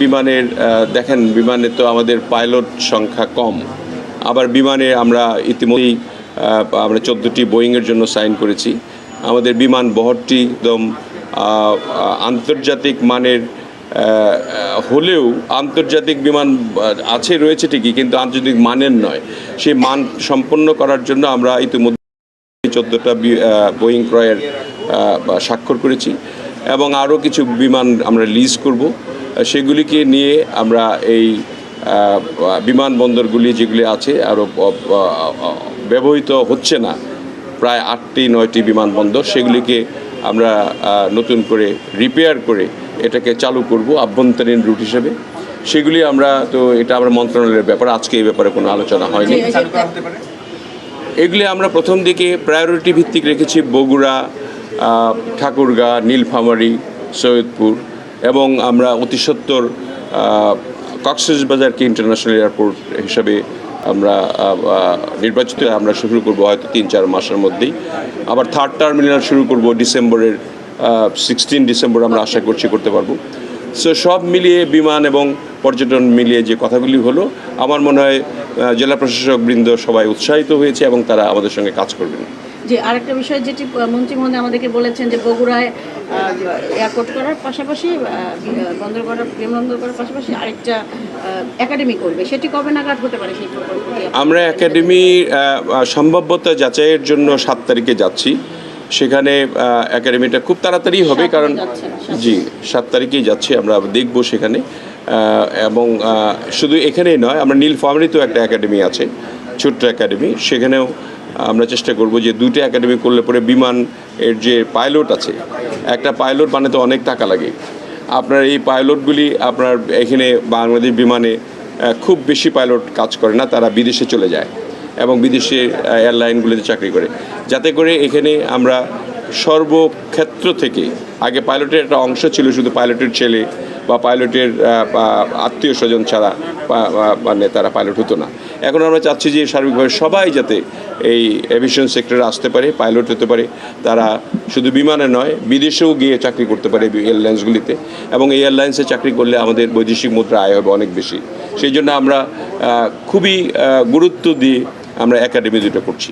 বিমানের দেখেন বিমানে তো আমাদের পাইলট সংখ্যা কম, আবার বিমানে আমরা ইতিমধ্যেই আমরা 14টি বোয়িংয়ের জন্য সাইন করেছি। আমাদের বিমান বহরটি একদম আন্তর্জাতিক মানের হলেও আন্তর্জাতিক বিমান রয়েছে ঠিকই, কিন্তু আন্তর্জাতিক মানের নয়। সেই মান সম্পন্ন করার জন্য আমরা ইতিমধ্যে 14টা বোয়িং ক্রয়ের স্বাক্ষর করেছি এবং আরও কিছু বিমান আমরা লিজ করব। সেগুলিকে নিয়ে আমরা এই বিমানবন্দরগুলি যেগুলি আছে আরও ব্যবহৃত হচ্ছে না, প্রায় 8টি-9টি বিমানবন্দর, সেগুলিকে আমরা নতুন করে রিপেয়ার করে এটাকে চালু করব আভ্যন্তরীণ রুট হিসেবে। সেগুলি আমরা এটা আমরা মন্ত্রণালয়ের ব্যাপার, আজকে এই ব্যাপারে কোনো আলোচনা হয়নি। এগুলি আমরা প্রথম দিকে প্রায়োরিটি ভিত্তিক রেখেছি বগুড়া, ঠাকুরগাঁ, নীলফামারী, সৈয়দপুর এবং আমরা অতি সত্বর কক্সবাজারকে ইন্টারন্যাশনাল এয়ারপোর্ট হিসাবে আমরা নির্বাচিত আমরা শুরু করব হয়তো 3-4 মাসের মধ্যেই। আবার থার্ড টার্মিনাল শুরু করব ডিসেম্বরের 16 ডিসেম্বর আমরা আশা করতে পারবো। সো সব মিলিয়ে বিমান এবং পর্যটন মিলিয়ে যে কথাগুলি হলো, আমার মনে হয় জেলা প্রশাসকবৃন্দ সবাই উৎসাহিত হয়েছে এবং তারা আমাদের সঙ্গে কাজ করবেন। যে আরেকটা বিষয় যেটি মন্ত্রী মহোদয় আমাদেরকে বলেছেন যে বগুড়ায় এয়ারপোর্ট করার পাশাপাশি বিমানবন্দর করার পাশাপাশি আরেকটা একাডেমি করবে, সেটি কবে নাগাদ হতে পারে সেই প্রকল্পটি? আমরা একাডেমি সম্ভাব্যতা যাচাইয়ের জন্য 7 তারিখে যাচ্ছি। সেখানে একাডেমিটা খুব তাড়াতাড়ি হবে, কারণ 7 তারিখেই যাচ্ছি, আমরা দেখব সেখানে। এবং শুধু এখানেই নয়, আমরা নীলফামারীতেও একটা একাডেমি আছে, ছোট্ট একাডেমি, সেখানেও আমরা চেষ্টা করব যে 2টা একাডেমি করলে পরে বিমান এর যে পাইলট আছে, একটা পাইলট মানে তো অনেক টাকা লাগে। আপনার এই পাইলটগুলি আপনার এখানে বাংলাদেশ বিমানে খুব বেশি পাইলট কাজ করে না, তারা বিদেশে চলে যায় এবং বিদেশে এয়ারলাইনগুলিতে চাকরি করে, যাতে করে এখানে আমরা সর্বক্ষেত্র থেকে, আগে পাইলটের একটা অংশ ছিল শুধু পাইলটের ছেলে বা পাইলটের আত্মীয় স্বজন ছাড়া মানে তারা পাইলট হতো না। এখন আমরা চাচ্ছি যে সার্বিকভাবে সবাই যাতে এই এভিয়েশন সেক্টরে আসতে পারে, পাইলট হতে পারে, তারা শুধু বিমানে নয় বিদেশেও গিয়ে চাকরি করতে পারে এয়ারলাইন্সগুলিতে, এবং এই এয়ারলাইন্সে চাকরি করলে আমাদের বৈদেশিক মুদ্রা আয় হবে অনেক বেশি। সেই জন্য আমরা খুবই গুরুত্ব দিয়ে আমরা একাডেমি দুটো করছি।